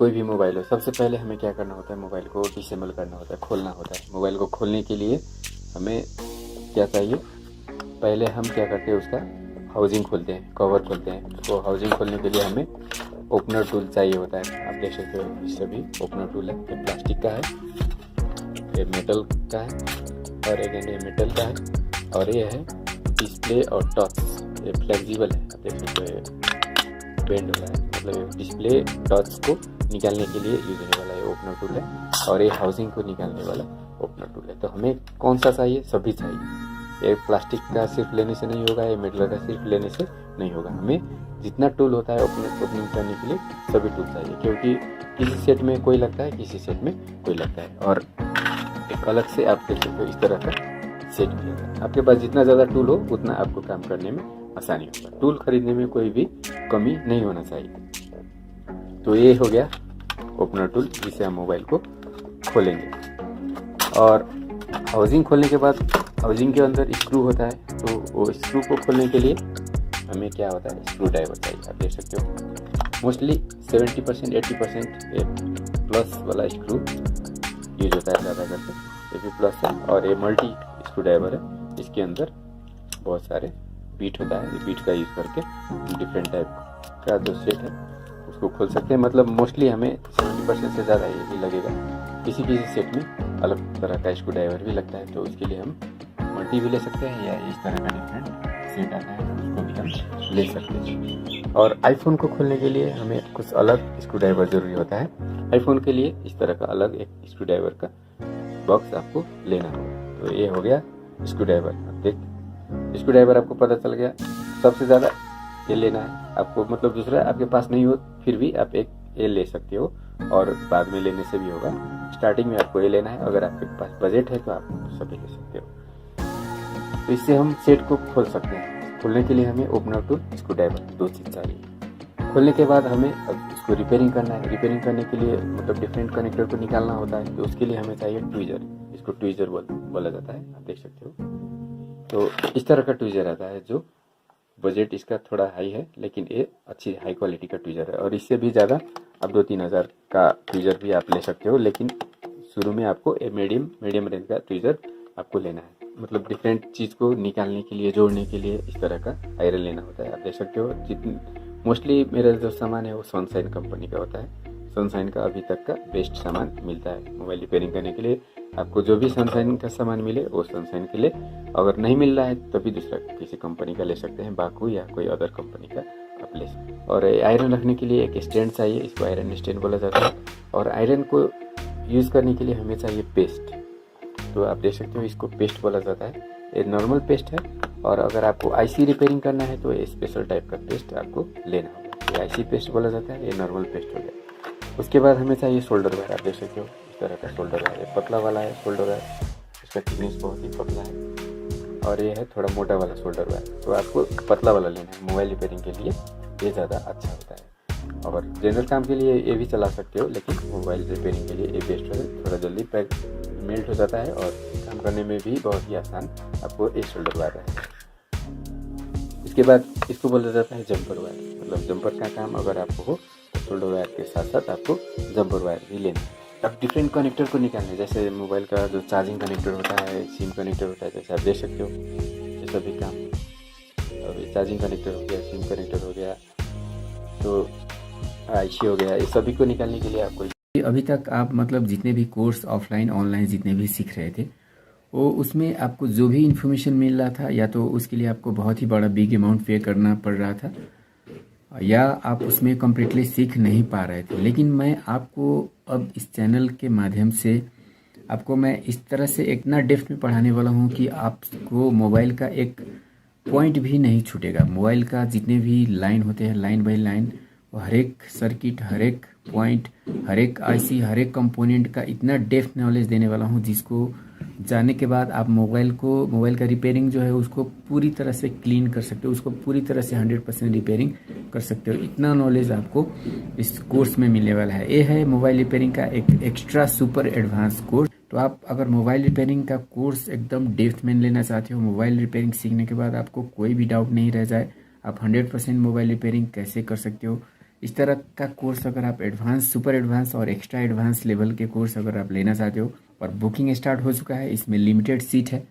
कोई भी मोबाइल हो, सबसे पहले हमें क्या करना होता है, मोबाइल को डिसेबल करना होता है, खोलना होता है। मोबाइल को खोलने के लिए हमें क्या चाहिए, पहले हम क्या करते हैं, उसका हाउसिंग खोलते हैं, कवर खोलते हैं। तो हाउसिंग खोलने के लिए हमें ओपनर टूल चाहिए होता है। आप देख सकते हो इससे भी ओपनर टूल है, ये प्लास्टिक का है, ये मेटल का है, और एक ये मेटल का है, और ये है डिस्प्ले और टच, ये फ्लेक्सिबल है। आप देख सकते हो ये बेंड हो रहा है, मतलब ये डिस्प्ले टच को निकालने के लिए यूज होने वाला ये ओपनर टूल है, और ये हाउसिंग को निकालने वाला ओपनर टूल है। तो हमें कौन सा चाहिए, सभी चाहिए। ये प्लास्टिक का सिर्फ लेने से नहीं होगा, ये मेटल का सिर्फ लेने से नहीं होगा। हमें जितना टूल होता है ओपनिंग करने के लिए सभी टूल चाहिए, क्योंकि किसी सेट में कोई लगता है, किसी सेट में कोई लगता है। और एक अलग से आप देख सकते हो इस तरह का सेट मिलेगा। आपके पास जितना ज़्यादा टूल हो उतना आपको काम करने में आसानी होगा। टूल खरीदने में कोई भी कमी नहीं होना चाहिए। तो ये हो गया ओपनर टूल, जिसे हम मोबाइल को खोलेंगे। और हाउसिंग खोलने के बाद हाउसिंग के अंदर स्क्रू होता है, तो वो स्क्रू को खोलने के लिए हमें क्या होता है, स्क्रू ड्राइवर चाहिए। आप देख सकते हो मोस्टली 70% 80% प्लस वाला स्क्रू यूज होता है ज़्यादा करके, ये भी प्लस है। और ये मल्टी स्क्रू ड्राइवर है, इसके अंदर बहुत सारे बीट होता है। ये बीट का यूज़ करके डिफरेंट टाइप का जो सेट है उसको खोल सकते हैं। मतलब मोस्टली हमें 70% से ज़्यादा ये भी लगेगा। किसी किसी सेट में अलग तरह का स्क्रू ड्राइवर भी लगता है, तो उसके लिए हम मल्टी भी ले सकते हैं, या इस तरह का डिफरेंट सेट आता है उसको भी हम ले सकते हैं। और आईफोन को खोलने के लिए हमें कुछ अलग स्क्रू ड्राइवर ज़रूरी होता है। आईफोन के लिए इस तरह का अलग एक स्क्रू ड्राइवर का बॉक्स आपको लेना होगा। तो ये हो गया स्क्रू ड्राइवर। देख, स्क्रू ड्राइवर आपको पता चल गया, सबसे ज़्यादा ये लेना है आपको। मतलब दूसरा आपके पास नहीं हो फिर भी आप एक ये ले सकते हो, और बाद में लेने से भी होगा। स्टार्टिंग में आपको ये लेना है, अगर आपके पास बजट है तो आप सभी ले सकते हो। तो इससे हम सेट को खोल सकते हैं। खोलने के लिए हमें ओपनर टूल, स्क्रू ड्राइवर, दो चीज़ चाहिए। खोलने के बाद हमें अब इसको रिपेयरिंग करना है। रिपेयरिंग करने के लिए मतलब डिफरेंट कनेक्टर को निकालना होता है, तो उसके लिए हमें चाहिए ट्वीजर। इसको ट्वीजर बोला जाता है, आप देख सकते हो। तो इस तरह का ट्वीजर आता है, जो बजट इसका थोड़ा हाई है, लेकिन ये अच्छी हाई क्वालिटी का ट्वीजर है। और इससे भी ज़्यादा आप 2-3 हज़ार का ट्वीजर भी आप ले सकते हो, लेकिन शुरू में आपको ये मीडियम रेंज का ट्वीजर आपको लेना है। मतलब डिफरेंट चीज़ को निकालने के लिए, जोड़ने के लिए इस तरह का आयरन लेना होता है। आप देख सकते हो जितनी मोस्टली मेरा जो सामान है वो सनशाइन कंपनी का होता है। सनशाइन का अभी तक का बेस्ट सामान मिलता है मोबाइल रिपेयरिंग करने के लिए। आपको जो भी सनशाइन का सामान मिले वो सनशाइन के लिए, अगर नहीं मिल रहा है तभी दूसरा किसी कंपनी का ले सकते हैं, बाकू या कोई अदर कंपनी का आप ले सकते हैं। और आयरन रखने के लिए एक स्टैंड चाहिए, इसको आयरन स्टैंड बोला जाता है। और आयरन को यूज़ करने के लिए हमें चाहिए पेस्ट। तो आप देख सकते हो इसको पेस्ट बोला जाता है। ये नॉर्मल पेस्ट है, और अगर आपको आईसी रिपेयरिंग करना है तो ये स्पेशल टाइप का पेस्ट आपको लेना होगा। ये आईसी पेस्ट बोला जाता है, ये नॉर्मल पेस्ट हो गया। उसके बाद हमें चाहिए शोल्डर वायर। आप देख सकते हो इस तरह का शोल्डर वायर, ये पतला वाला है शोल्डर वायर, इसका थिकनेस बहुत ही पतला है। और ये है थोड़ा मोटा वाला शोल्डर वायर, तो आपको पतला वाला लेना है। मोबाइल रिपेयरिंग के लिए ये ज़्यादा अच्छा होता है, और जनरल काम के लिए ये भी चला सकते हो, लेकिन मोबाइल रिपेयरिंग के लिए ये बेस्ट है। थोड़ा जल्दी पैक मेल्ट हो जाता है, और काम करने में भी बहुत ही आसान आपको एक शोल्डर वायर है। इसके बाद इसको बोला जाता है जंपर वायर। मतलब जंपर का काम अगर आपको हो तो शोल्डर वायर के साथ साथ आपको जंपर वायर भी लेना है। अब डिफरेंट कनेक्टर को निकालने, जैसे मोबाइल का जो चार्जिंग कनेक्टर होता है, सिम कनेक्टर होता है, जैसे आप देख सकते हो ये सभी काम। अभी चार्जिंग कनेक्टर हो गया, सिम कनेक्टर हो गया, तो आईसी हो गया, ये सभी को निकालने के लिए आपको अभी तक आप मतलब जितने भी कोर्स ऑफलाइन ऑनलाइन जितने भी सीख रहे थे, वो उसमें आपको जो भी इन्फॉर्मेशन मिल रहा था, या तो उसके लिए आपको बहुत ही बड़ा बिग अमाउंट पे करना पड़ रहा था, या आप उसमें कम्प्लीटली सीख नहीं पा रहे थे। लेकिन मैं आपको अब इस चैनल के माध्यम से आपको मैं इस तरह से इतना डेप्थ में पढ़ाने वाला हूँ कि आपको मोबाइल का एक पॉइंट भी नहीं छूटेगा। मोबाइल का जितने भी लाइन होते हैं, लाइन बाय लाइन, वो हर एक सर्किट, हर एक पॉइंट, हर एक आईसी, हर एक कंपोनेंट का इतना डेप्थ नॉलेज देने वाला हूँ, जिसको जानने के बाद आप मोबाइल का रिपेयरिंग जो है उसको पूरी तरह से क्लीन कर सकते हो, उसको पूरी तरह से 100% रिपेयरिंग कर सकते हो। इतना नॉलेज आपको इस कोर्स में मिलने वाला है। ये है मोबाइल रिपेयरिंग का एक एक्स्ट्रा सुपर एडवांस कोर्स। तो आप अगर मोबाइल रिपेयरिंग का कोर्स एकदम डेप्थ में लेना चाहते हो, मोबाइल रिपेयरिंग सीखने के बाद आपको कोई भी डाउट नहीं रह जाए, आप 100% मोबाइल रिपेयरिंग कैसे कर सकते हो, इस तरह का कोर्स अगर आप एडवांस, सुपर एडवांस और एक्स्ट्रा एडवांस लेवल के कोर्स अगर आप लेना चाहते हो, और बुकिंग स्टार्ट हो चुका है। इसमें लिमिटेड सीट है,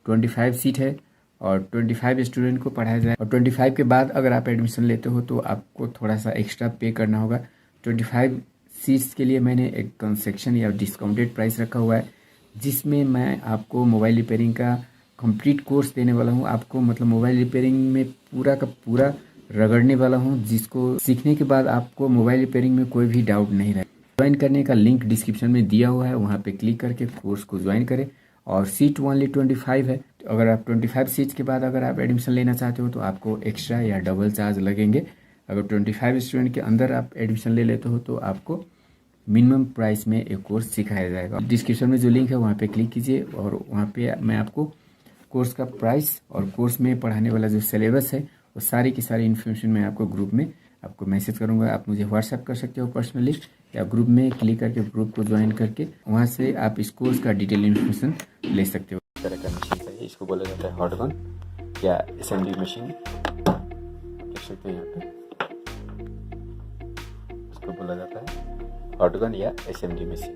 25 सीट है और 25 स्टूडेंट को पढ़ाया जाए। और 25 के बाद अगर आप एडमिशन लेते हो तो आपको थोड़ा सा एक्स्ट्रा पे करना होगा। 25 सीट्स के लिए मैंने एक कंसेक्शन या डिस्काउंटेड प्राइस रखा हुआ है, जिसमें मैं आपको मोबाइल रिपेयरिंग का कंप्लीट कोर्स देने वाला हूँ। आपको मतलब मोबाइल रिपेयरिंग में पूरा का पूरा रगड़ने वाला हूँ, जिसको सीखने के बाद आपको मोबाइल रिपेयरिंग में कोई भी डाउट नहीं रहे। ज्वाइन करने का लिंक डिस्क्रिप्शन में दिया हुआ है, वहाँ पे क्लिक करके कोर्स को ज्वाइन करें। और सीट ओनली 25 है, तो अगर आप 25 सीट्स के बाद अगर आप एडमिशन लेना चाहते हो तो आपको एक्स्ट्रा या डबल चार्ज लगेंगे। अगर 25 स्टूडेंट के अंदर आप एडमिशन ले लेते हो तो आपको मिनिमम प्राइस में एक कोर्स सिखाया जाएगा। डिस्क्रिप्शन में जो लिंक है वहाँ पे क्लिक कीजिए और वहाँ पे मैं आपको कोर्स का प्राइस और कोर्स में पढ़ाने वाला जो सिलेबस है वो सारी की सारी इन्फॉर्मेशन मैं आपको ग्रुप में आपको मैसेज करूँगा। आप मुझे व्हाट्सएप कर सकते हो पर्सनली, या ग्रुप में क्लिक करके ग्रुप को ज्वाइन करके वहाँ से आप इस कोर्स का डिटेल इन्फॉर्मेशन ले सकते हो। इस तरह का मशीन चाहिए, इसको बोला जाता है हॉट गन या असेंबली मशीन, देख सकते हो यहाँ पे। इसको बोला जाता है हॉट गन या असेंबली मशीन,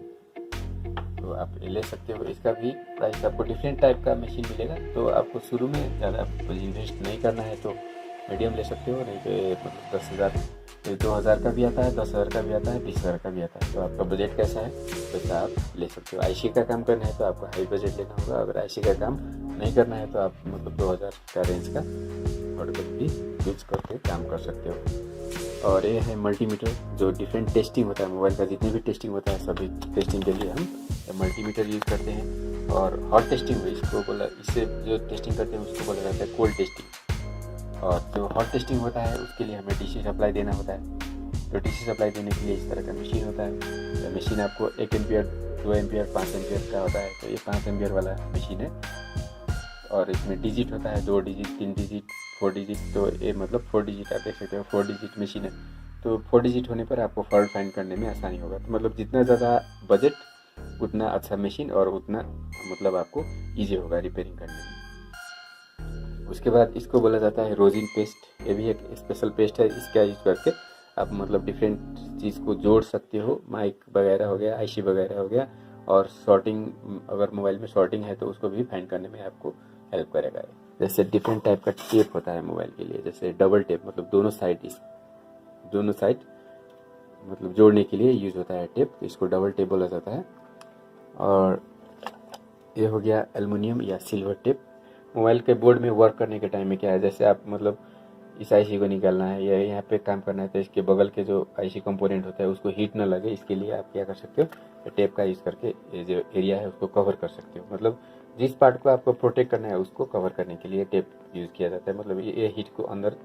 तो आप ये ले सकते हो। इसका भी प्राइस आपको डिफरेंट टाइप का मशीन मिलेगा, तो आपको शुरू में ज़्यादा इन्वेस्ट नहीं करना है तो मीडियम ले सकते हो, नहीं तो मतलब 10,000 तो 2,000 का भी आता है, 10,000 का भी आता है, 20,000 का भी आता है। तो आपका बजट कैसा है वैसा आप ले सकते हो। आईसी का काम करना है तो आपको हाई बजट लेना होगा, अगर आईसी का काम नहीं करना है तो आप मतलब 2,000 का रेंज का प्रोडक्ट भी यूज करके काम कर सकते हो। और ये है मल्टीमीटर, जो डिफरेंट टेस्टिंग होता है मोबाइल का, जितनी भी टेस्टिंग होता है सभी टेस्टिंग के लिए हम मल्टीमीटर यूज़ करते हैं। और हॉट टेस्टिंग इसको बोला, इससे जो टेस्टिंग करते हैं उसको बोला जाता है कोल्ड टेस्टिंग। और जो हॉट टेस्टिंग होता है उसके लिए हमें डीसी सप्लाई देना होता है, तो डीसी सप्लाई देने के लिए इस तरह का मशीन होता है। तो मशीन आपको 1 एम्पियर, 2 एम्पियर, 5 एम्पियर का होता है, तो ये 5 एम्पियर वाला मशीन है। और इसमें डिजिट होता है, 2 डिजिट, 3 डिजिट, 4 डिजिट, तो ये मतलब 4 डिजिट आप देख सकते हो, 4 डिजिट मशीन है। तो 4 डिजिट होने पर आपको फॉल्ट फाइंड करने में आसानी होगा। तो मतलब जितना ज़्यादा बजट उतना अच्छा मशीन और उतना मतलब आपको ईजी होगा रिपेयरिंग करने में। उसके बाद इसको बोला जाता है रोजिन पेस्ट, ये भी एक स्पेशल पेस्ट है। इसका यूज़ करके आप मतलब डिफरेंट चीज़ को जोड़ सकते हो, माइक वगैरह हो गया, आईसी वगैरह हो गया, और शॉर्टिंग, अगर मोबाइल में शॉर्टिंग है तो उसको भी फाइंड करने में आपको हेल्प करेगा। जैसे डिफरेंट टाइप का टेप होता है मोबाइल के लिए, जैसे डबल टेप, मतलब दोनों साइड मतलब जोड़ने के लिए यूज़ होता है टेप, तो इसको डबल टेप बोला जाता है। और ये हो गया एल्युमिनियम या सिल्वर टेप। मोबाइल के बोर्ड में वर्क करने के टाइम में क्या है, जैसे आप मतलब इस आईसी को निकालना है या यहाँ पे काम करना है, तो इसके बगल के जो आईसी कंपोनेंट होता है उसको हीट ना लगे, इसके लिए आप क्या कर सकते हो, टेप का यूज़ करके ये जो एरिया है उसको कवर कर सकते हो। मतलब जिस पार्ट को आपको प्रोटेक्ट करना है उसको कवर करने के लिए टेप यूज़ किया जाता है, मतलब ये हीट को अंदर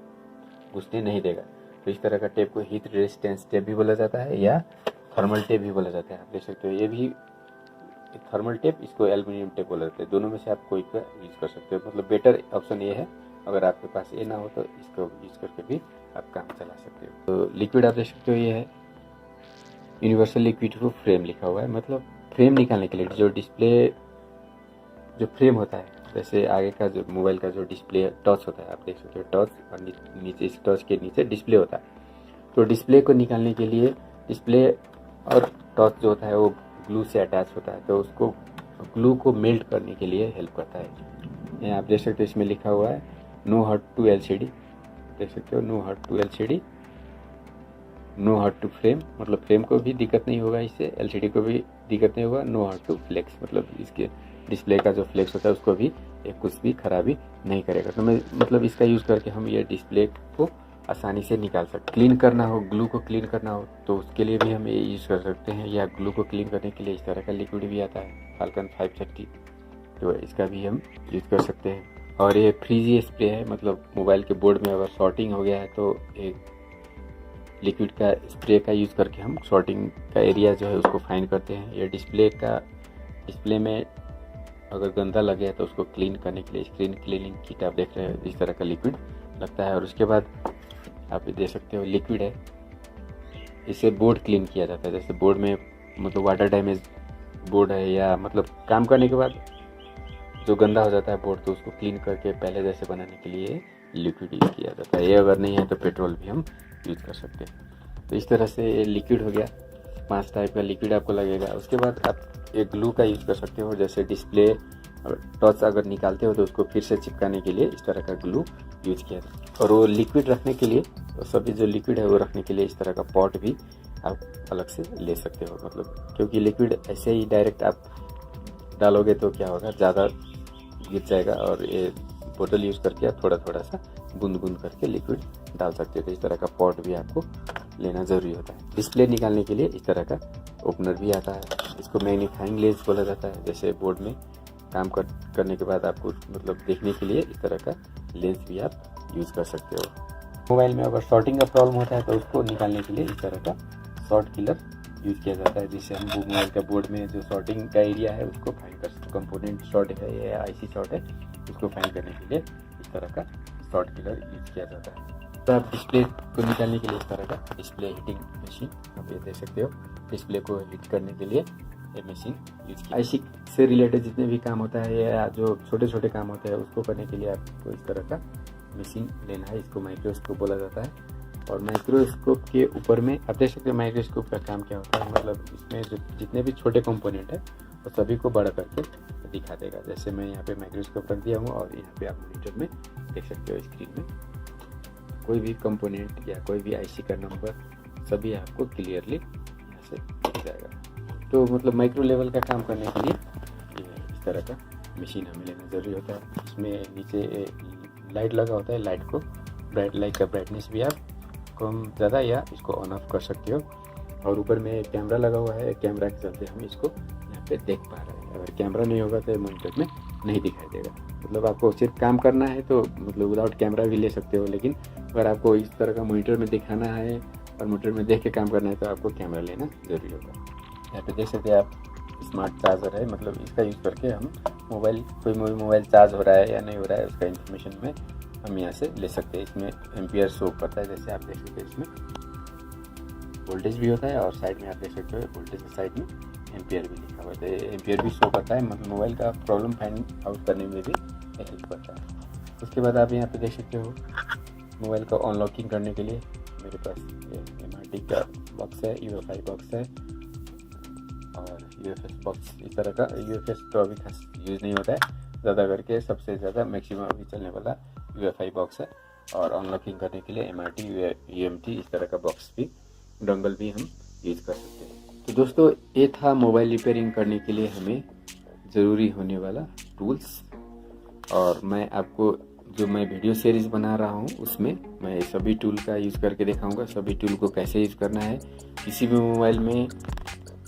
घुसने नहीं देगा। तो इस तरह का टेप को हीट रेजिस्टेंस टेप भी बोला जाता है या थर्मल टेप भी बोला जाता है, आप देख सकते हो। ये भी थर्मल टेप, इसको एल्युमिनियम टेप बोला जाता है। दोनों में से आप कोई का यूज़ कर सकते हो, मतलब बेटर ऑप्शन ये है। अगर आपके पास ये ना हो तो इसको यूज़ करके भी आप काम चला सकते हो। तो लिक्विड आप देख सकते हो, ये है यूनिवर्सल लिक्विड प्रूफ फ्रेम लिखा हुआ है, मतलब फ्रेम निकालने के लिए जो डिस्प्ले जो फ्रेम होता है, जैसे आगे का जो मोबाइल का जो डिस्प्ले टच होता है, आप देख सकते हो टच, और नीचे इस टच के नीचे डिस्प्ले होता है। तो डिस्प्ले को निकालने के लिए डिस्प्ले और टच जो होता है वो ग्लू से अटैच होता है, तो उसको ग्लू को मेल्ट करने के लिए हेल्प करता है। ये आप देख सकते हो, इसमें लिखा हुआ है नो हर्ट टू एलसीडी, देख सकते हो, no hurt to LCD, no hurt to frame, मतलब फ्रेम को भी दिक्कत नहीं होगा इससे, एलसीडी को भी दिक्कत नहीं होगा। नो हर्ट टू फ्लेक्स, मतलब इसके डिस्प्ले का जो फ्लेक्स होता है उसको भी कुछ भी खराबी नहीं करेगा। तो मैं मतलब इसका यूज़ करके हम ये डिस्प्ले को आसानी से निकाल सकते। क्लीन करना हो, ग्लू को क्लीन करना हो तो उसके लिए भी हम ये यूज़ कर सकते हैं, या ग्लू को क्लीन करने के लिए इस तरह का लिक्विड भी आता है फाल्कन 530, तो इसका भी हम यूज़ कर सकते हैं। और ये फ्रीजी स्प्रे है, मतलब मोबाइल के बोर्ड में अगर शॉर्टिंग हो गया है तो एक लिक्विड का स्प्रे का यूज़ करके हम शॉर्टिंग का एरिया जो है उसको फाइंड करते हैं। ये डिस्प्ले में अगर गंदा लगे तो उसको क्लीन करने के लिए स्क्रीन क्लीनिंग किट आप देख रहे हो, इस तरह का लिक्विड लगता है। और उसके बाद आप देख सकते हो लिक्विड है, इससे बोर्ड क्लीन किया जाता है। जैसे बोर्ड में मतलब वाटर डैमेज बोर्ड है, या मतलब काम करने के बाद जो गंदा हो जाता है बोर्ड, तो उसको क्लीन करके पहले जैसे बनाने के लिए लिक्विड यूज़ किया जाता है। ये अगर नहीं है तो पेट्रोल भी हम यूज़ कर सकते हैं। तो इस तरह से ये लिक्विड हो गया, 5 टाइप का लिक्विड आपको लगेगा। उसके बाद आप एक ग्लू का यूज़ कर सकते हो, जैसे डिस्प्ले और टॉर्च अगर निकालते हो तो उसको फिर से चिपकाने के लिए इस तरह का ग्लू यूज किया था। और वो लिक्विड रखने के लिए, तो सभी जो लिक्विड है वो रखने के लिए इस तरह का पॉट भी आप अलग से ले सकते हो। मतलब क्योंकि लिक्विड ऐसे ही डायरेक्ट आप डालोगे तो क्या होगा, ज़्यादा गिर जाएगा, और ये बोतल यूज़ करके आप थोड़ा थोड़ा सा बूंद बूंद करके लिक्विड डाल सकते हो। तो इस तरह का पॉट भी आपको लेना ज़रूरी होता है। डिस्प्ले निकालने के लिए इस तरह का ओपनर भी आता है, इसको मैग्नीफाइंग लेंस बोला जाता है। जैसे बोर्ड में काम करने के बाद आपको मतलब देखने के लिए इस तरह का लेंस भी आप यूज़ कर सकते हो। मोबाइल में अगर शॉर्टिंग का प्रॉब्लम होता है तो उसको निकालने के लिए इस तरह का शॉर्ट किलर यूज़ किया जाता है, जिससे हम मोबाइल का बोर्ड में जो शॉर्टिंग का एरिया है उसको फाइंड कर सकते। कंपोनेंट शॉर्ट है या आईसी शॉर्ट है, उसको फाइंड करने के लिए इस तरह का शॉर्ट किलर यूज़ किया जाता है। तो आप डिस्प्ले को निकालने के लिए इस तरह का डिस्प्ले हीटिंग मशीन आप ये देख सकते हो। डिस्प्ले को हीट करने के लिए ये मशीन यूज की। आईसी से रिलेटेड जितने भी काम होता है या जो छोटे छोटे काम होते हैं उसको करने के लिए आपको इस तरह का मशीन लेना है। इसको माइक्रोस्कोप बोला जाता है। और माइक्रोस्कोप के ऊपर में आप देख सकते हैं माइक्रोस्कोप का काम क्या होता है। मतलब इसमें जितने भी छोटे कंपोनेंट है वो सभी को बड़ा करके दिखा देगा। जैसे मैं यहाँ पे माइक्रोस्कोप रख दिया हूँ और यहाँ पे आप मॉनिटर में देख सकते हो, स्क्रीन में कोई भी कंपोनेंट या कोई भी आईसी का नंबर सभी आपको क्लियरली यहाँ से दिख जाएगा। तो मतलब माइक्रो लेवल का काम करने के लिए इस तरह का मशीन हमें लेना ज़रूरी होता है। इसमें नीचे लाइट लगा होता है, लाइट को लाइट का ब्राइटनेस भी आप कम ज़्यादा या इसको ऑन ऑफ कर सकते हो। और ऊपर में कैमरा लगा हुआ है, कैमरा के चलते हम इसको यहाँ पे देख पा रहे हैं। अगर कैमरा नहीं होगा तो मॉनिटर में नहीं दिखाई देगा। मतलब आपको सिर्फ काम करना है तो मतलब विदाउट कैमरा भी ले सकते हो, लेकिन अगर आपको इस तरह का मॉनिटर में दिखाना है और मॉनिटर में देख के काम करना है तो आपको कैमरा लेना ज़रूरी होगा। यहाँ पे देख सकते हैं आप स्मार्ट चार्जर है। मतलब इसका यूज़ करके हम कोई मोबाइल चार्ज हो रहा है या नहीं हो रहा है उसका इन्फॉर्मेशन में हम यहाँ से ले सकते हैं। इसमें एम्पियर शो करता है, जैसे आप देख सकते हैं इसमें वोल्टेज भी होता है और साइड में आप देख सकते हो वोल्टेज के साइड में एम्पियर भी लिखा हुआ है। तो एम्पियर भी शो करता है, मतलब मोबाइल का प्रॉब्लम फाइंड आउट करने में भी हेल्प करता है। उसके बाद आप यहाँ पे देख सकते हो मोबाइल को अनलॉकिंग करने के लिए मेरे पास MRT का बॉक्स है, UFI बॉक्स है और UFS बॉक्स। इस तरह का UFS तो अभी खास यूज़ नहीं होता है, ज़्यादा करके सबसे ज़्यादा मैक्सिमम अभी चलने वाला UFI बॉक्स है। और अनलॉकिंग करने के लिए MRT UMT इस तरह का बॉक्स भी, डोंगल भी हम यूज़ कर सकते हैं। तो दोस्तों ये था मोबाइल रिपेयरिंग करने के लिए हमें ज़रूरी होने वाला टूल्स। और मैं आपको जो मैं वीडियो सीरीज़ बना रहा हूँ उसमें मैं सभी टूल का यूज़ करके दिखाऊंगा, सभी टूल को कैसे यूज़ करना है। किसी भी मोबाइल में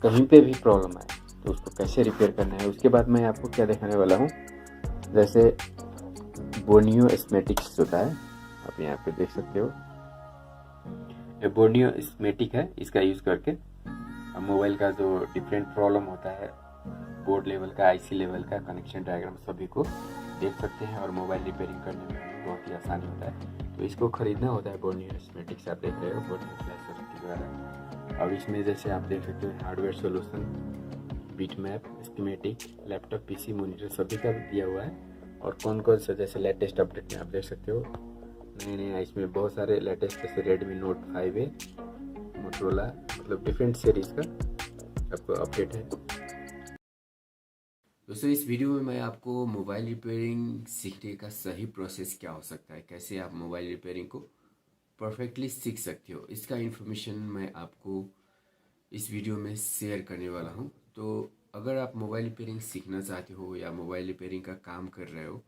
कहीं पे भी प्रॉब्लम आए तो उसको कैसे रिपेयर करना है। उसके बाद मैं आपको क्या दिखाने वाला हूँ, जैसे बोर्नियो स्मेटिक्स होता है, आप यहाँ पे देख सकते हो ये बोर्नियो स्मेटिक है। इसका यूज़ करके मोबाइल का जो डिफरेंट प्रॉब्लम होता है, बोर्ड लेवल का, आईसी लेवल का, कनेक्शन डायग्राम सभी को देख सकते हैं और मोबाइल रिपेयरिंग करने में बहुत ही आसानी होता है। तो इसको खरीदना होता है बोर्नियो स्मेटिक्स, आप देख रहे हो बोर्नियो फ्लैश के द्वारा। अब इसमें जैसे आप देख सकते हो hardware solution, bit map, schematic, laptop, PC, monitor सभी का दिया हुआ है। और कौन कौन सा जैसे लेटेस्ट अपडेट में आप देख सकते हो नए इसमें बहुत सारे लेटेस्ट, जैसे रेडमी नोट 5A, मोटरोला, मतलब डिफरेंट सीरीज़ का आपको अपडेट है। दोस्तों इस वीडियो में मैं आपको मोबाइल रिपेयरिंग सीखने का सही प्रोसेस क्या हो सकता है, कैसे आप मोबाइल रिपेयरिंग को परफेक्टली सीख सकते हो, इसका इन्फॉर्मेशन मैं आपको इस वीडियो में शेयर करने वाला हूं। तो अगर आप मोबाइल रिपेयरिंग सीखना चाहते हो या मोबाइल रिपेयरिंग का काम कर रहे हो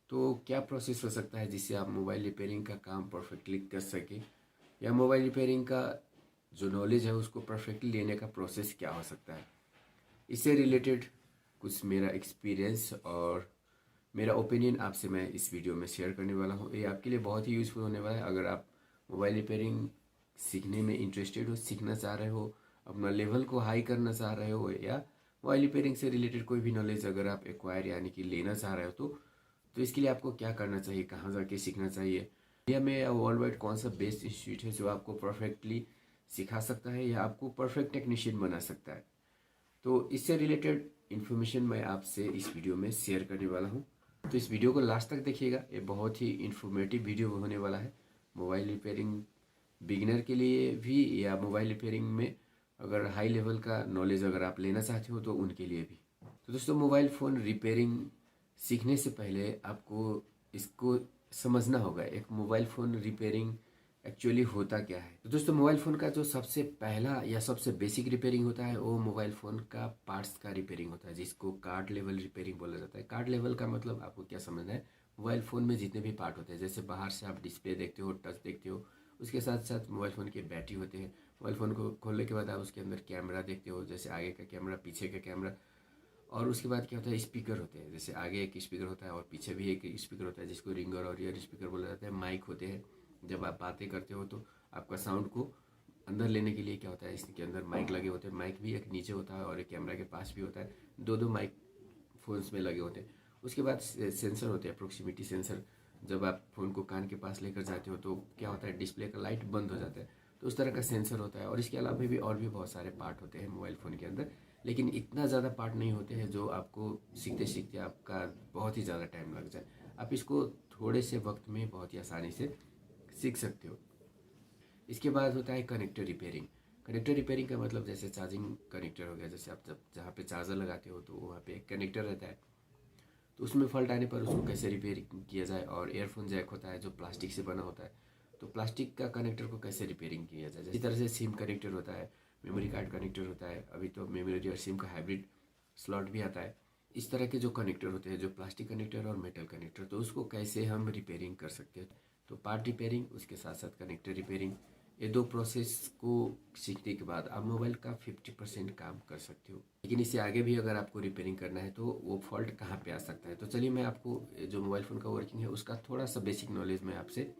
तो क्या प्रोसेस हो सकता है जिससे आप मोबाइल रिपेयरिंग का काम परफेक्टली कर सकें, या मोबाइल रिपेयरिंग का जो नॉलेज है उसको परफेक्टली लेने का प्रोसेस क्या हो सकता है। इससे रिलेटेड कुछ मेरा एक्सपीरियंस और मेरा ओपिनियन आपसे मैं इस वीडियो में शेयर करने वाला हूँ। ये आपके लिए बहुत ही यूज़फुल होने वाला है। अगर आप मोबाइल रिपेयरिंग सीखने में इंटरेस्टेड हो, सीखना चाह रहे हो, अपना लेवल को हाई करना चाह रहे हो, या मोबाइल रिपेयरिंग से रिलेटेड कोई भी नॉलेज अगर आप एक्वायर यानी कि लेना चाह रहे हो तो इसके लिए आपको क्या करना चाहिए, कहाँ जाके सीखना चाहिए, इंडिया में या वर्ल्ड वाइड कौन सा बेस्ट इंस्टीट्यूट है जो आपको परफेक्टली सिखा सकता है या आपको परफेक्ट टेक्नीशियन बना सकता है। तो इससे रिलेटेड इन्फॉर्मेशन मैं आपसे इस वीडियो में शेयर करने वाला हूँ। तो इस वीडियो को लास्ट तक देखिएगा, ये बहुत ही इन्फॉर्मेटिव वीडियो होने वाला है। मोबाइल रिपेयरिंग बिगिनर के लिए भी या मोबाइल रिपेयरिंग में अगर हाई लेवल का नॉलेज अगर आप लेना चाहते हो तो उनके लिए भी। तो दोस्तों, मोबाइल फ़ोन रिपेयरिंग सीखने से पहले आपको इसको समझना होगा, एक मोबाइल फ़ोन रिपेयरिंग एक्चुअली होता क्या है। तो दोस्तों, मोबाइल फ़ोन का जो सबसे पहला या सबसे बेसिक रिपेयरिंग होता है वो मोबाइल फ़ोन का पार्ट्स का रिपेयरिंग होता है, जिसको कार्ड लेवल रिपेयरिंग बोला जाता है। कार्ड लेवल का मतलब आपको क्या समझना है, मोबाइल फ़ोन में जितने भी पार्ट होते हैं, जैसे बाहर से आप डिस्प्ले देखते हो, टच देखते हो, उसके साथ साथ मोबाइल फ़ोन की बैटरी होते हैं। मोबाइल फ़ोन को खोलने के बाद आप उसके अंदर कैमरा देखते हो, जैसे आगे का कैमरा, पीछे का कैमरा, और उसके बाद क्या होता है, स्पीकर होते हैं, जैसे आगे एक स्पीकर होता है और पीछे भी एक स्पीकर होता है, जिसको रिंगर और ईयर स्पीकर बोला जाता है। माइक होते हैं, जब आप बातें करते हो तो आपका साउंड को अंदर लेने के लिए क्या होता है, इसके अंदर माइक लगे होते हैं। माइक भी एक नीचे होता है और एक कैमरा के पास भी होता है, दो दो माइक फ़ोन्स में लगे होते हैं। उसके बाद सेंसर होते हैं, प्रोक्सीमिटी सेंसर। जब आप फ़ोन को कान के पास लेकर जाते हो तो क्या होता है, डिस्प्ले का लाइट बंद हो जाता है, तो उस तरह का सेंसर होता है। और इसके अलावा भी और भी बहुत सारे पार्ट होते हैं मोबाइल फ़ोन के अंदर, लेकिन इतना ज़्यादा पार्ट नहीं होते हैं जो आपको सीखते सीखते आपका बहुत ही ज़्यादा टाइम लग जाए। आप इसको थोड़े से वक्त में बहुत ही आसानी से सीख सकते हो। इसके बाद होता है कनेक्टर रिपेयरिंग। कनेक्टर रिपेयरिंग का मतलब जैसे चार्जिंग कनेक्टर हो गया, जैसे आप जब जहाँ पे चार्जर लगाते हो तो वहाँ पे एक कनेक्टर रहता है, तो उसमें फॉल्ट आने पर उसको कैसे रिपेयर किया जाए। और एयरफोन जैक होता है जो प्लास्टिक से बना होता है, तो प्लास्टिक का कनेक्टर को कैसे रिपेयरिंग किया जाए। इसी तरह से सिम कनेक्टर होता है, मेमोरी कार्ड कनेक्टर होता है, अभी तो मेमोरी और सिम का हाइब्रिड स्लॉट भी आता है। इस तरह के जो कनेक्टर होते हैं, जो प्लास्टिक कनेक्टर और मेटल कनेक्टर, तो उसको कैसे हम रिपेयरिंग कर सकते हैं। तो पार्ट रिपेयरिंग, उसके साथ साथ कनेक्टर रिपेयरिंग, ये दो प्रोसेस को सीखने के बाद आप मोबाइल का 50% काम कर सकते हो। लेकिन इससे आगे भी अगर आपको रिपेयरिंग करना है तो वो फॉल्ट कहाँ पे आ सकता है। तो चलिए मैं आपको जो मोबाइल फ़ोन का वर्किंग है उसका थोड़ा सा बेसिक नॉलेज मैं आपसे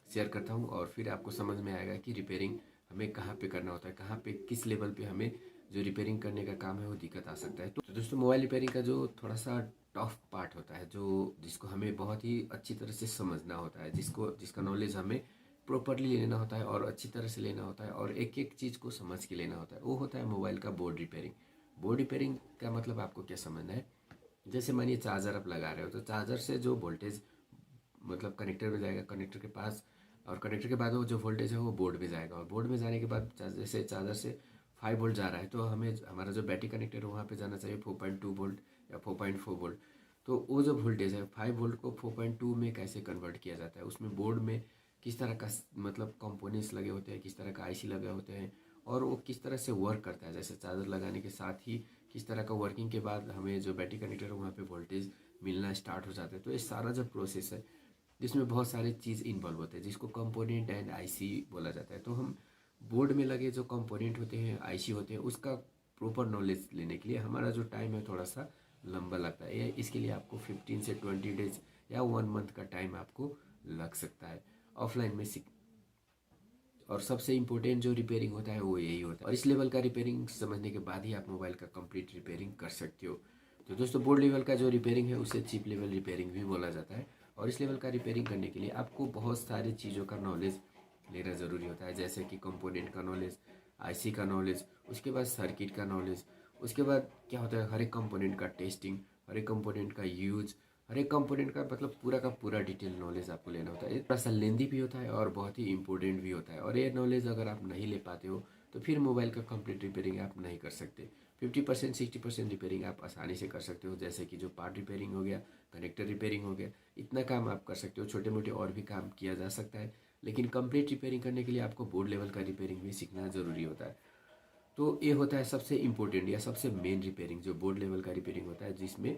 शेयर करता हूँ, और फिर आपको समझ में आएगा कि रिपेयरिंग हमें कहाँ पे करना होता है, कहाँ पे किस लेवल पे हमें जो रिपेयरिंग करने का काम है वो दिक्कत आ सकता है। तो दोस्तों, मोबाइल रिपेयरिंग का जो थोड़ा सा टफ पार्ट होता है, जो जिसको हमें बहुत ही अच्छी तरह से समझना होता है, जिसका नॉलेज हमें प्रॉपरली लेना होता है और अच्छी तरह से लेना होता है और एक एक चीज़ को समझ के लेना होता है, वो होता है मोबाइल का बोर्ड रिपेयरिंग। बोर्ड रिपेयरिंग का मतलब आपको क्या समझना है, जैसे मानिए चार्जर आप लगा रहे हो, तो चार्जर से जो वोल्टेज मतलब कनेक्टर में जाएगा, कनेक्टर के पास, और कनेक्टर के बाद वो जो वोल्टेज है वो बोर्ड में जाएगा, और बोर्ड में जाने के बाद जैसे चार्जर से 5 वोल्ट जा रहा है, तो हमें हमारा जो बैटरी कनेक्टर है वहाँ पे जाना चाहिए 4.2 वोल्ट या 4.4 वोल्ट। तो वो जो वोल्टेज है 5 वोल्ट को 4.2 में कैसे कन्वर्ट किया जाता है, उसमें बोर्ड में किस तरह का मतलब कंपोनेंट्स लगे होते हैं, किस तरह का आईसी लगे होते हैं, और वो किस तरह से वर्क करता है, जैसे चार्जर लगाने के साथ ही किस तरह का वर्किंग के बाद हमें जो बैटरी कनेक्टर है वहाँ पे वोल्टेज मिलना स्टार्ट हो जाता है। तो ये सारा जो प्रोसेस है जिसमें बहुत सारे चीज़ इन्वॉल्व होते हैं, जिसको कंपोनेंट एंड आईसी बोला जाता है। तो हम बोर्ड में लगे जो कंपोनेंट होते हैं, आईसी होते हैं, उसका प्रॉपर नॉलेज लेने के लिए हमारा जो टाइम है थोड़ा सा लंबा लगता है। इसके लिए आपको 15 से 20 डेज या 1 मंथ का टाइम आपको लग सकता है ऑफलाइन में सीख। और सबसे इम्पोर्टेंट जो रिपेयरिंग होता है वो यही होता है, और इस लेवल का रिपेयरिंग समझने के बाद ही आप मोबाइल का कंप्लीट रिपेयरिंग कर सकते हो। तो दोस्तों, बोर्ड लेवल का जो रिपेयरिंग है उसे चिप लेवल रिपेयरिंग भी बोला जाता है। और इस लेवल का रिपेयरिंग करने के लिए आपको बहुत सारी चीज़ों का नॉलेज लेना ज़रूरी होता है, जैसे कि कंपोनेंट का नॉलेज, आईसी का नॉलेज, उसके बाद सर्किट का नॉलेज, उसके बाद क्या होता है हर एक कंपोनेंट का टेस्टिंग, हर एक कंपोनेंट का यूज, हर एक कंपोनेंट का मतलब पूरा का पूरा डिटेल नॉलेज आपको लेना होता है। ये थोड़ा सा लेंदी भी होता है और बहुत ही इंपॉर्टेंट भी होता है, और ये नॉलेज अगर आप नहीं ले पाते हो तो फिर मोबाइल का कंप्लीट रिपेयरिंग आप नहीं कर सकते। 50% 60% रिपेयरिंग आप आसानी से कर सकते हो, जैसे कि जो पार्ट रिपेयरिंग हो गया, कनेक्टर रिपेयरिंग हो गया, इतना काम आप कर सकते हो। छोटे मोटे और भी काम किया जा सकता है, लेकिन कंप्लीट रिपेयरिंग करने के लिए आपको बोर्ड लेवल का रिपेयरिंग भी सीखना ज़रूरी होता है। तो ये होता है सबसे इम्पोर्टेंट या सबसे मेन रिपेयरिंग, जो बोर्ड लेवल का रिपेयरिंग होता है, जिसमें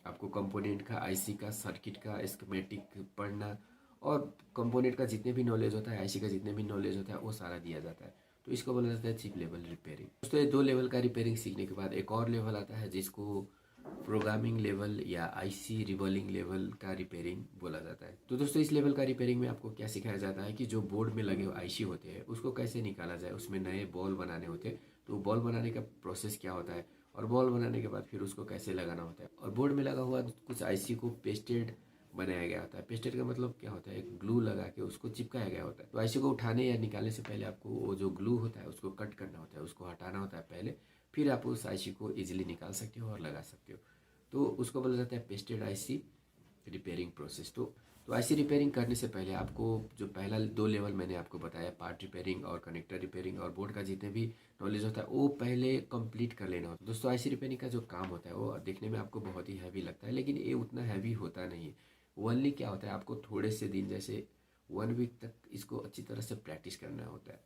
आपको कंपोनेंट का, आईसी का, सर्किट का स्कीमेटिक पढ़ना, और कंपोनेंट का जितने भी नॉलेज होता है, आईसी का जितने भी नॉलेज होता है वो सारा दिया जाता है। तो इसको बोला जाता है चिप लेवल रिपेयरिंग। दोस्तों, ये 2 लेवल का रिपेयरिंग सीखने के बाद एक और लेवल आता है जिसको प्रोग्रामिंग लेवल या आईसी रिबॉलिंग लेवल का रिपेयरिंग बोला जाता है। तो दोस्तों, इस लेवल का रिपेयरिंग में आपको क्या सिखाया जाता है कि जो बोर्ड में लगे हुए आईसी होते हैं उसको कैसे निकाला जाए, उसमें नए बॉल बनाने होते हैं, तो बॉल बनाने का प्रोसेस क्या होता है, और बॉल बनाने के बाद फिर उसको कैसे लगाना होता है। और बोर्ड में लगा हुआ कुछ आईसी को पेस्टेड बनाया गया होता है। पेस्टेड का मतलब क्या होता है, एक ग्लू लगा के उसको चिपकाया गया होता है। तो आईसी को उठाने या निकालने से पहले आपको वो जो ग्लू होता है उसको कट करना होता है, उसको हटाना होता है पहले, फिर आप उस आईसी को इजीली निकाल सकते हो और लगा सकते हो। तो उसको बोला जाता है पेस्टेड आईसी रिपेयरिंग प्रोसेस। तो तो आईसी रिपेयरिंग करने से पहले आपको जो पहला 2 लेवल मैंने आपको बताया, पार्ट रिपेयरिंग और कनेक्टर रिपेयरिंग और बोर्ड का जितने भी नॉलेज होता है वो पहले कंप्लीट कर लेना होता है। दोस्तों आईसी रिपेयरिंग का जो काम होता है वो देखने में आपको बहुत ही हैवी लगता है, लेकिन ये उतना हैवी होता नहीं है। ओनली क्या होता है, आपको थोड़े से दिन जैसे 1 वीक तक इसको अच्छी तरह से प्रैक्टिस करना होता है।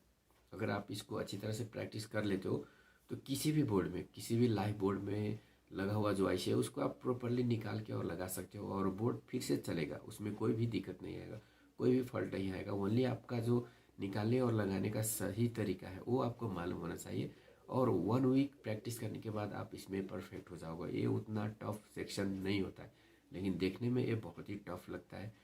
अगर आप इसको अच्छी तरह से प्रैक्टिस कर लेते हो तो किसी भी बोर्ड में, किसी भी लाइव बोर्ड में लगा हुआ जो आईसी है उसको आप प्रॉपरली निकाल के और लगा सकते हो और बोर्ड फिर से चलेगा, उसमें कोई भी दिक्कत नहीं आएगा, कोई भी फॉल्ट नहीं आएगा। ओनली आपका जो निकालने और लगाने का सही तरीका है वो आपको मालूम होना चाहिए, और 1 वीक प्रैक्टिस करने के बाद आप इसमें परफेक्ट हो जाओगे। ये उतना टफ सेक्शन नहीं होता है, लेकिन देखने में ये बहुत ही टफ लगता है।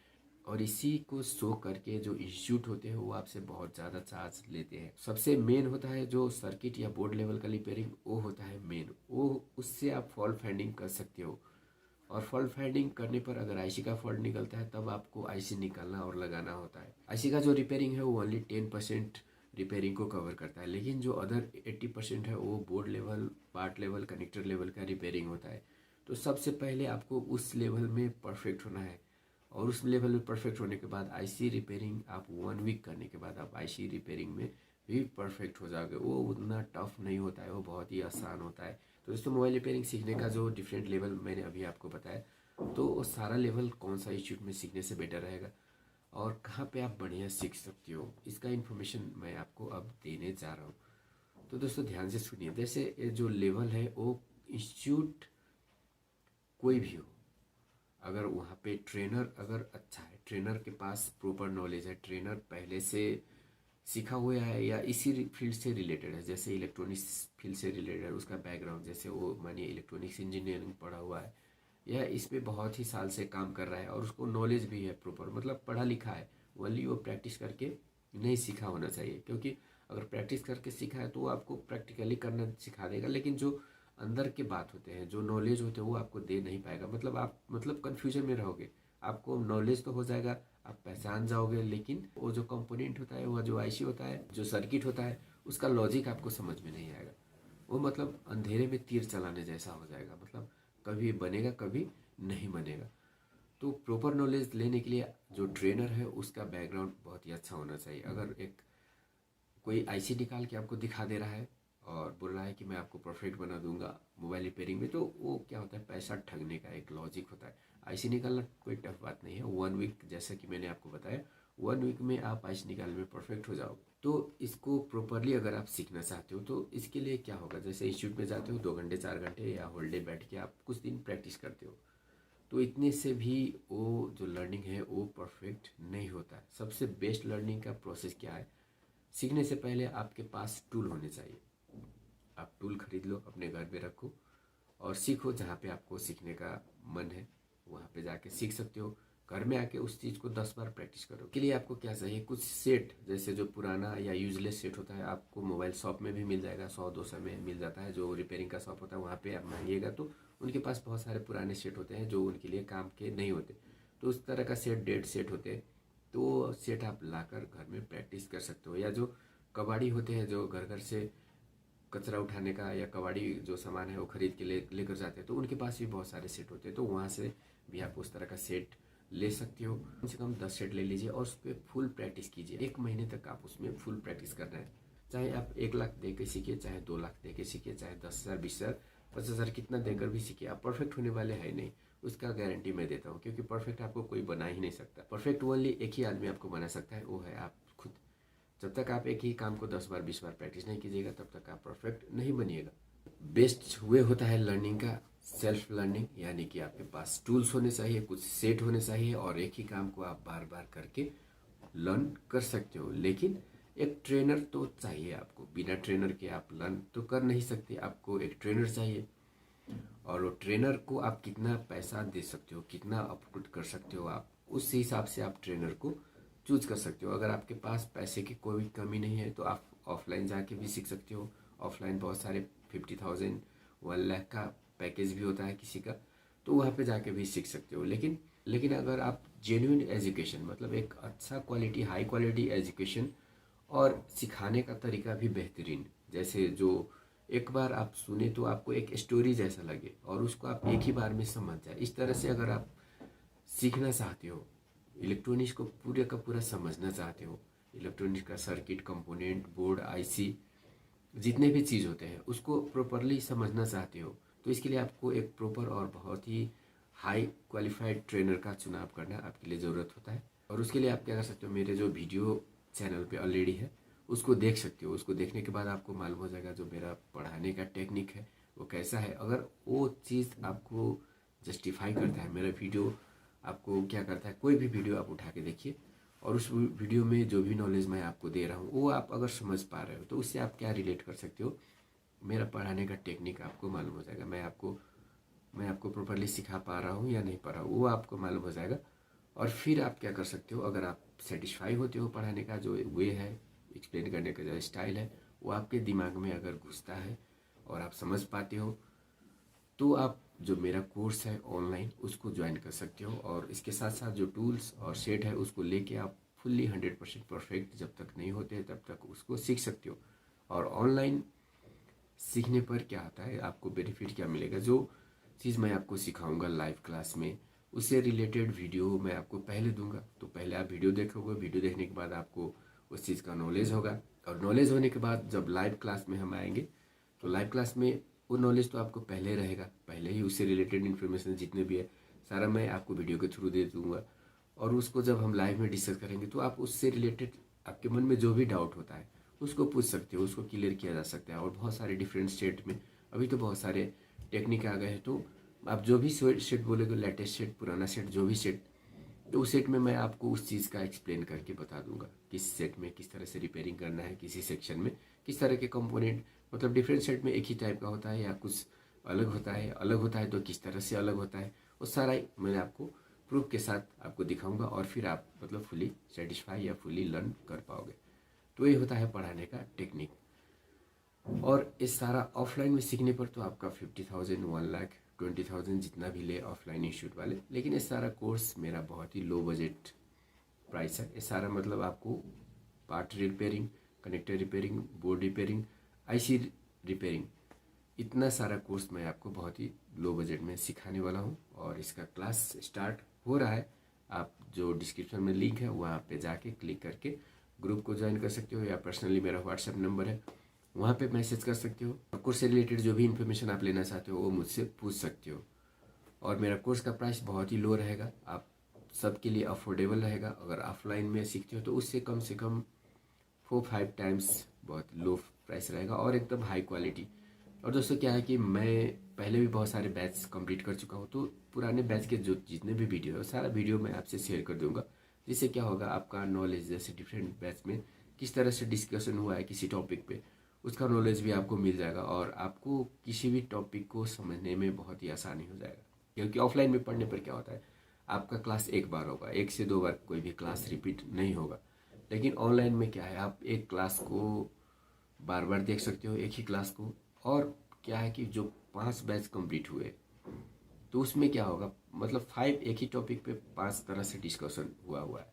और इसी को शो करके जो इंस्टीट्यूट होते हैं वो आपसे बहुत ज़्यादा चार्ज लेते हैं। सबसे मेन होता है जो सर्किट या बोर्ड लेवल का रिपेयरिंग, वो होता है मेन, वो उससे आप फॉल्ट फाइंडिंग कर सकते हो। और फॉल्ट फाइंडिंग करने पर अगर आईसी का फॉल्ट निकलता है तब आपको आईसी निकालना और लगाना होता है। आईसी का जो रिपेयरिंग है वो ओनली 10% रिपेयरिंग को कवर करता है, लेकिन जो अदर 80% है वो board level, part level, connector level का रिपेयरिंग होता है। तो सबसे पहले आपको उस लेवल में परफेक्ट होना है, और उस लेवल में परफेक्ट होने के बाद आईसी रिपेयरिंग आप 1 वीक करने के बाद आप आईसी रिपेयरिंग में भी परफेक्ट हो जाओगे। वो उतना टफ नहीं होता है, वो बहुत ही आसान होता है। तो दोस्तों मोबाइल रिपेयरिंग सीखने का जो डिफरेंट लेवल मैंने अभी आपको बताया, तो वो सारा लेवल कौन सा इंस्टीट्यूट में सीखने से बेटर रहेगा और कहाँ पे आप बढ़िया सीख सकते हो, इसका इन्फॉर्मेशन मैं आपको अब देने जा रहा हूँ। तो दोस्तों ध्यान से सुनिए। जैसे ये जो लेवल है वो इंस्टीट्यूट कोई भी हो, अगर वहाँ पे ट्रेनर अगर अच्छा है, ट्रेनर के पास प्रॉपर नॉलेज है, ट्रेनर पहले से सीखा हुआ है या इसी फील्ड से रिलेटेड है, जैसे इलेक्ट्रॉनिक्स फील्ड से रिलेटेड है, उसका बैकग्राउंड जैसे वो मानिए इलेक्ट्रॉनिक्स इंजीनियरिंग पढ़ा हुआ है या इसमें बहुत ही साल से काम कर रहा है और उसको नॉलेज भी है प्रॉपर, मतलब पढ़ा लिखा है, ओनली वो प्रैक्टिस करके नहीं सीखा होना चाहिए। क्योंकि अगर प्रैक्टिस करके सीखा है तो वो आपको प्रैक्टिकली करना सिखा देगा, लेकिन जो अंदर के बात होते हैं, जो नॉलेज होते हैं वो आपको दे नहीं पाएगा। मतलब आप कन्फ्यूजन में रहोगे। आपको नॉलेज तो हो जाएगा, आप पहचान जाओगे, लेकिन वो जो कंपोनेंट होता है, वो जो आईसी होता है, जो सर्किट होता है, उसका लॉजिक आपको समझ में नहीं आएगा। वो अंधेरे में तीर चलाने जैसा हो जाएगा, कभी बनेगा कभी नहीं बनेगा। तो प्रॉपर नॉलेज लेने के लिए जो ट्रेनर है उसका बैकग्राउंड बहुत ही अच्छा होना चाहिए। अगर एक कोई आईसी निकाल के आपको दिखा दे रहा है और बोल रहा है कि मैं आपको परफेक्ट बना दूंगा मोबाइल रिपेयरिंग में, तो वो क्या होता है, पैसा ठगने का एक लॉजिक होता है। आईसी निकालना कोई टफ बात नहीं है। 1 वीक जैसा कि मैंने आपको बताया, 1 वीक में आप आईसी निकालने में परफेक्ट हो जाओगे। तो इसको प्रॉपरली अगर आप सीखना चाहते हो तो इसके लिए क्या होगा, जैसे इंस्टीट्यूट में जाते हो 2 घंटे 4 घंटे या होल डे बैठ के आप कुछ दिन प्रैक्टिस करते हो, तो इतने से भी वो जो लर्निंग है वो परफेक्ट नहीं होता है। सबसे बेस्ट लर्निंग का प्रोसेस क्या है, सीखने से पहले आपके पास टूल होने चाहिए। आप टूल खरीद लो, अपने घर पे रखो और सीखो। जहाँ पे आपको सीखने का मन है वहाँ पे जाके सीख सकते हो। घर में आके उस चीज़ को 10 बार प्रैक्टिस करो। के लिए आपको क्या चाहिए, कुछ सेट, जैसे जो पुराना या यूजलेस सेट होता है आपको मोबाइल शॉप में भी मिल जाएगा, 100-200 में मिल जाता है। जो रिपेयरिंग का शॉप होता है वहाँ पे आप मांगिएगा तो उनके पास बहुत सारे पुराने सेट होते हैं जो उनके लिए काम के नहीं होते। तो उस तरह का सेट, डेड सेट होते हैं, तो सेट आप लाकर घर में प्रैक्टिस कर सकते हो। या जो कबाड़ी होते हैं, जो घर घर से कचरा उठाने का या कबाड़ी जो सामान है वो खरीद के लेकर जाते हैं, तो उनके पास भी बहुत सारे सेट होते हैं, तो वहाँ से भी आप उस तरह का सेट ले सकते हो। कम से कम 10 सेट ले लीजिए और उस पर फुल प्रैक्टिस कीजिए। 1 महीने तक आप उसमें फुल प्रैक्टिस करना है। चाहे आप 1 लाख दे के सीखिए, चाहे 2 लाख दे के सीखिए, चाहे 10,000, 20,000, 50,000 कितना देकर भी सीखिए, आप परफेक्ट होने वाले हैं नहीं, उसका गारंटी मैं देता हूँ। क्योंकि परफेक्ट आपको कोई बना ही नहीं सकता। परफेक्ट ओनली एक ही आदमी आपको बना सकता है, वो है आप खुद। जब तक आप एक ही काम को 10 बार 20 बार प्रैक्टिस नहीं कीजिएगा तब तक आप परफेक्ट नहीं बनिएगा। बेस्ट वे होता है लर्निंग का सेल्फ लर्निंग, यानी कि आपके पास टूल्स होने चाहिए, कुछ सेट होने चाहिए और एक ही काम को आप बार बार करके लर्न कर सकते हो। लेकिन एक ट्रेनर तो चाहिए आपको, बिना ट्रेनर के आप लर्न तो कर नहीं सकते, आपको एक ट्रेनर चाहिए। और वो ट्रेनर को आप कितना पैसा दे सकते हो, कितना अपलोड कर सकते हो, आप उस हिसाब से आप ट्रेनर को चूज कर सकते हो। अगर आपके पास पैसे की कोई कमी नहीं है तो आप ऑफलाइन जाके भी सीख सकते हो। ऑफलाइन बहुत सारे 50,000, 1 लाख का पैकेज भी होता है किसी का, तो वहाँ पे जाके भी सीख सकते हो। लेकिन अगर आप जेन्युइन एजुकेशन, एक अच्छा क्वालिटी, हाई क्वालिटी एजुकेशन और सिखाने का तरीका भी बेहतरीन, जैसे जो एक बार आप सुने तो आपको एक स्टोरी जैसा लगे और उसको आप एक ही बार में समझ जाए, इस तरह से अगर आप सीखना चाहते हो, इलेक्ट्रॉनिक्स को पूरे का पूरा समझना चाहते हो, इलेक्ट्रॉनिक्स का सर्किट, कंपोनेंट, बोर्ड, आईसी, जितने भी चीज़ होते हैं उसको प्रॉपरली समझना चाहते हो, तो इसके लिए आपको एक प्रॉपर और बहुत ही हाई क्वालिफाइड ट्रेनर का चुनाव करना आपके लिए ज़रूरत होता है। और उसके लिए आप क्या कर सकते हो, मेरे जो वीडियो चैनल पे ऑलरेडी है उसको देख सकते हो। उसको देखने के बाद आपको मालूम हो जाएगा जो मेरा पढ़ाने का टेक्निक है वो कैसा है। अगर वो चीज़ आपको जस्टिफाई करता है, मेरा वीडियो आपको क्या करता है, कोई भी वीडियो आप उठा के देखिए और उस वीडियो में जो भी नॉलेज मैं आपको दे रहा हूँ वो आप अगर समझ पा रहे हो तो उससे आप क्या रिलेट कर सकते हो, मेरा पढ़ाने का टेक्निक आपको मालूम हो जाएगा। मैं आपको प्रॉपरली सिखा पा रहा हूँ या नहीं पा रहा हूँ वो आपको मालूम हो जाएगा। और फिर आप क्या कर सकते हो, अगर आप सेटिस्फाई होते हो पढ़ाने का जो वे है, एक्सप्लेन करने का जो स्टाइल है, वो आपके दिमाग में अगर घुसता है और आप समझ पाते हो, तो आप जो मेरा कोर्स है ऑनलाइन उसको ज्वाइन कर सकते हो। और इसके साथ साथ जो टूल्स और सेट है उसको लेके आप फुल्ली 100% परफेक्ट जब तक नहीं होते तब तक उसको सीख सकते हो। और ऑनलाइन सीखने पर क्या आता है, आपको बेनिफिट क्या मिलेगा, जो चीज़ मैं आपको सिखाऊंगा लाइव क्लास में उससे रिलेटेड वीडियो मैं आपको पहले दूंगा। तो पहले आप वीडियो देखोगे, वीडियो देखने के बाद आपको उस चीज़ का नॉलेज होगा, और नॉलेज होने के बाद जब लाइव क्लास में हम आएंगे तो लाइव क्लास में वो नॉलेज तो आपको पहले रहेगा, पहले ही उससे रिलेटेड इन्फॉर्मेशन जितने भी है सारा मैं आपको वीडियो के थ्रू दे दूंगा। और उसको जब हम लाइव में डिस्कस करेंगे तो आप उससे रिलेटेड आपके मन में जो भी डाउट होता है उसको पूछ सकते हो, उसको क्लियर किया जा सकता है। और बहुत सारे डिफरेंट स्टेट में अभी तो बहुत सारे टेक्निक आ गए हैं, तो आप जो भी सेट बोलोगे, लेटेस्ट सेट, पुराना सेट, जो भी सेट, तो उस सेट में मैं आपको उस चीज़ का एक्सप्लेन करके बता दूंगा किस सेट में किस तरह से रिपेयरिंग करना है, किसी सेक्शन में किस तरह के कंपोनेंट, मतलब डिफरेंट सेट में एक ही टाइप का होता है या कुछ अलग होता है तो किस तरह से अलग होता है, वो सारा मैं आपको प्रूफ के साथ आपको दिखाऊंगा। और फिर आप मतलब फुली सेटिस्फाई या फुली लर्न कर पाओगे। तो ये होता है पढ़ाने का टेक्निक। और इस सारा ऑफलाइन में सीखने पर तो आपका 50,000, 1,20,000 जितना भी ले ऑफलाइन इंस्टीट्यूट वाले, लेकिन ये सारा कोर्स मेरा बहुत ही लो बजट प्राइस है। ये सारा मतलब आपको part repairing, connector repairing, board repairing, IC repairing, इतना सारा कोर्स मैं आपको बहुत ही लो बजट में सिखाने वाला हूँ। और इसका क्लास स्टार्ट हो रहा है, आप जो डिस्क्रिप्शन में लिंक है वहाँ पे जाके क्लिक करके ग्रुप को ज्वाइन कर सकते हो, या पर्सनली मेरा व्हाट्सएप नंबर है वहाँ पे मैसेज कर सकते हो। कोर्स से रिलेटेड जो भी इन्फॉर्मेशन आप लेना चाहते हो वो मुझसे पूछ सकते हो। और मेरा कोर्स का प्राइस बहुत ही लो रहेगा, आप सबके लिए अफोर्डेबल रहेगा। अगर ऑफलाइन में सीखते हो तो उससे कम से कम 4-5 टाइम्स बहुत लो प्राइस रहेगा और एकदम हाई क्वालिटी। और दोस्तों क्या है कि मैं पहले भी बहुत सारे बैच कंप्लीट कर चुका हूँ, तो पुराने बैच के जो जितने भी वीडियो है सारा वीडियो मैं आपसे शेयर कर दूंगा, जिससे क्या होगा आपका नॉलेज, जैसे डिफरेंट बैच में किस तरह से डिस्कशन हुआ है किसी टॉपिक पे, उसका नॉलेज भी आपको मिल जाएगा और आपको किसी भी टॉपिक को समझने में बहुत ही आसानी हो जाएगा। क्योंकि ऑफलाइन में पढ़ने पर क्या होता है, आपका क्लास एक बार होगा, 1 से 2 बार कोई भी क्लास रिपीट नहीं होगा। लेकिन ऑनलाइन में क्या है, आप एक क्लास को बार बार देख सकते हो, एक ही क्लास को। और क्या है कि जो 5 बैच कंप्लीट हुए तो उसमें क्या होगा, मतलब 5 एक ही टॉपिक पे 5 तरह से डिस्कशन हुआ है।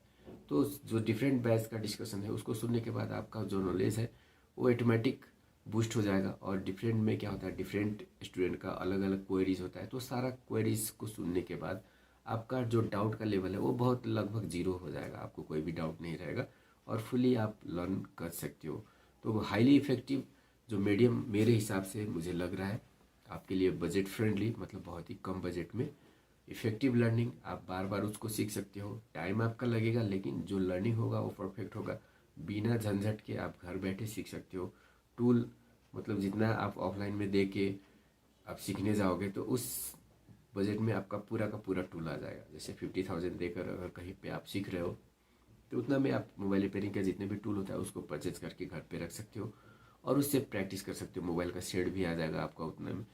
तो जो डिफरेंट बैच का डिस्कशन है उसको सुनने के बाद आपका जो नॉलेज है वो ऑटोमेटिक बूस्ट हो जाएगा। और डिफरेंट में क्या होता है, डिफरेंट स्टूडेंट का अलग अलग क्वेरीज होता है, तो सारा क्वेरीज को सुनने के बाद आपका जो डाउट का लेवल है वो बहुत लगभग 0 हो जाएगा, आपको कोई भी डाउट नहीं रहेगा और फुली आप लर्न कर सकते हो। तो हाईली इफेक्टिव जो मीडियम मेरे हिसाब से मुझे लग रहा है आपके लिए, बजट फ्रेंडली, मतलब बहुत ही कम बजट में इफेक्टिव लर्निंग, आप बार बार उसको सीख सकते हो। टाइम आपका लगेगा लेकिन जो लर्निंग होगा वो परफेक्ट होगा, बिना झंझट के आप घर बैठे सीख सकते हो। टूल मतलब जितना आप ऑफलाइन में दे के आप सीखने जाओगे तो उस बजट में आपका पूरा का पूरा टूल आ जाएगा। जैसे 50,000 देकर अगर कहीं पे आप सीख रहे हो तो उतना में आप मोबाइल रिपेयरिंग का जितने भी टूल होता है उसको परचेज करके घर पे रख सकते हो और उससे प्रैक्टिस कर सकते हो। मोबाइल का शेड भी आ जाएगा आपका उतना में,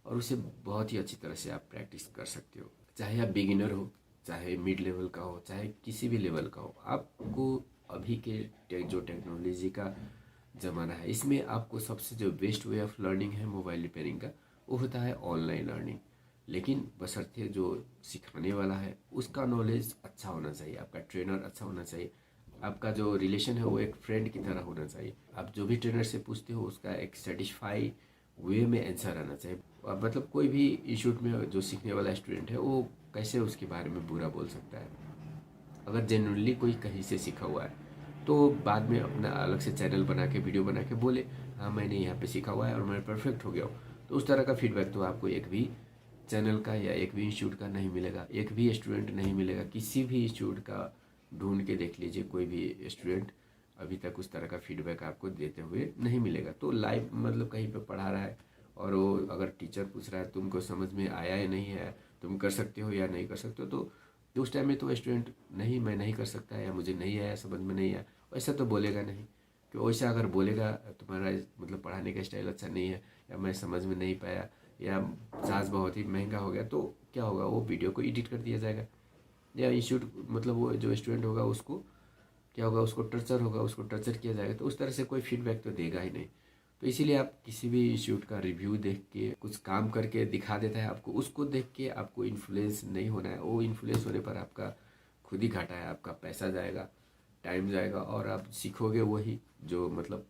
और उससे बहुत ही अच्छी तरह से आप प्रैक्टिस कर सकते हो। चाहे आप बिगिनर हो, चाहे मिड लेवल का हो, चाहे किसी भी लेवल का हो, आपको अभी के जो टेक्नोलॉजी का ज़माना है इसमें आपको सबसे जो बेस्ट वे ऑफ लर्निंग है मोबाइल रिपेयरिंग का, वो होता है ऑनलाइन लर्निंग। लेकिन बशर्ते जो सिखाने वाला है उसका नॉलेज अच्छा होना चाहिए, आपका ट्रेनर अच्छा होना चाहिए, आपका जो रिलेशन है वो एक फ्रेंड की तरह होना चाहिए। आप जो भी ट्रेनर से पूछते हो उसका एक सेटिस्फाई वे में आंसर आना चाहिए। मतलब कोई भी इंस्टीट्यूट में जो सीखने वाला स्टूडेंट है वो कैसे उसके बारे में बुरा बोल सकता है। अगर जेन्युइनली कोई कहीं से सीखा हुआ है तो बाद में अपना अलग से चैनल बना के वीडियो बना के बोले हाँ मैंने यहाँ पे सीखा हुआ है और मैं परफेक्ट हो गया हूँ। तो उस तरह का फीडबैक तो आपको एक भी चैनल का या एक भी इंस्टीट्यूट का नहीं मिलेगा, एक भी स्टूडेंट नहीं मिलेगा। किसी भी इंस्टीट्यूट का ढूंढ के देख लीजिए, कोई भी स्टूडेंट अभी तक उस तरह का फीडबैक आपको देते हुए नहीं मिलेगा। तो लाइव मतलब कहीं पे पढ़ा रहा है और वो अगर टीचर पूछ रहा है तुमको समझ में आया या नहीं है, तुम कर सकते हो या नहीं कर सकते हो, तो उस टाइम में तो स्टूडेंट नहीं मैं नहीं कर सकता या मुझे नहीं आया, समझ में नहीं आया, वैसा तो बोलेगा नहीं। कि वैसा अगर बोलेगा तुम्हारा मतलब पढ़ाने का स्टाइल अच्छा नहीं है या मैं समझ में नहीं पाया या चार्ज बहुत ही महंगा हो गया, तो क्या होगा, वो वीडियो को एडिट कर दिया जाएगा या इंस्टीट्यूट मतलब वो जो स्टूडेंट होगा उसको क्या होगा, उसको टर्चर होगा, उसको टर्चर किया जाएगा। तो उस तरह से कोई फीडबैक तो देगा ही नहीं। तो इसीलिए आप किसी भी इंस्टीट्यूट का रिव्यू देख के कुछ काम करके दिखा देता है आपको, उसको देख के आपको इन्फ्लुएंस नहीं होना है। वो इन्फ्लुएंस होने पर आपका खुद ही घाटा है, आपका पैसा जाएगा, टाइम जाएगा और आप सीखोगे वही जो मतलब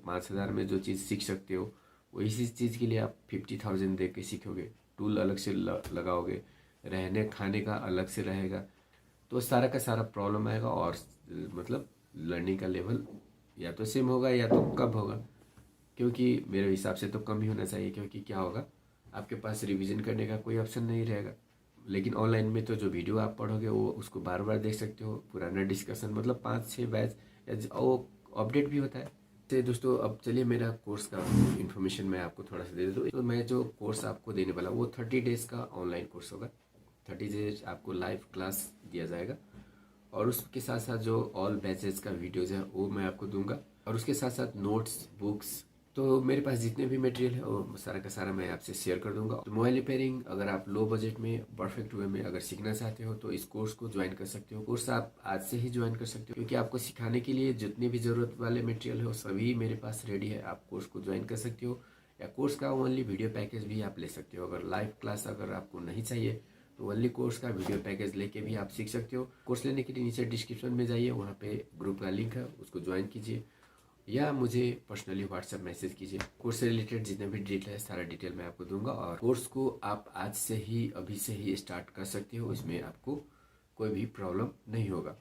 5,000 में जो चीज़ सीख सकते हो वही चीज़ के लिए आप 50,000 दे के सीखोगे। टूल अलग से लगाओगे, रहने खाने का अलग से रहेगा, तो सारा का सारा प्रॉब्लम आएगा और मतलब लर्निंग का लेवल या तो सेम होगा या तो कम होगा। क्योंकि मेरे हिसाब से तो कम ही होना चाहिए, क्योंकि क्या होगा आपके पास रिवीजन करने का कोई ऑप्शन नहीं रहेगा। लेकिन ऑनलाइन में तो जो वीडियो आप पढ़ोगे वो उसको बार बार देख सकते हो, पुराना डिस्कशन मतलब 5-6 बैच वो अपडेट भी होता है। तो दोस्तों अब चलिए मेरा कोर्स का इन्फॉर्मेशन मैं आपको थोड़ा सा दे दूँ। तो मैं जो कोर्स आपको देने वाला वो 30 डेज़ का ऑनलाइन कोर्स होगा। 30 डेज आपको लाइव क्लास दिया जाएगा और उसके साथ साथ जो ऑल बैचेस का वीडियोज़ है वो मैं आपको दूंगा और उसके साथ साथ नोट्स बुक्स, तो मेरे पास जितने भी मटेरियल है वो सारा का सारा मैं आपसे शेयर कर दूंगा। तो मोबाइल रिपेयरिंग अगर आप लो बजट में परफेक्ट वे में अगर सीखना चाहते हो तो इस कोर्स को ज्वाइन कर सकते हो। कोर्स आप आज से ही ज्वाइन कर सकते हो क्योंकि आपको सिखाने के लिए जितने भी ज़रूरत वाले मटेरियल है वो सभी मेरे पास रेडी है। आप कोर्स को ज्वाइन कर सकते हो या कोर्स का ओनली वीडियो पैकेज भी आप ले सकते हो। अगर लाइव क्लास अगर आपको नहीं चाहिए तो ओनली कोर्स का वीडियो पैकेज लेके भी आप सीख सकते हो। कोर्स लेने के लिए नीचे डिस्क्रिप्शन में जाइए, वहाँ पे ग्रुप का लिंक है, उसको ज्वाइन कीजिए या मुझे पर्सनली व्हाट्सएप मैसेज कीजिए। कोर्स से रिलेटेड जितने भी डिटेल है सारा डिटेल मैं आपको दूंगा और कोर्स को आप आज से ही अभी से ही स्टार्ट कर सकते हो, इसमें आपको कोई भी प्रॉब्लम नहीं होगा।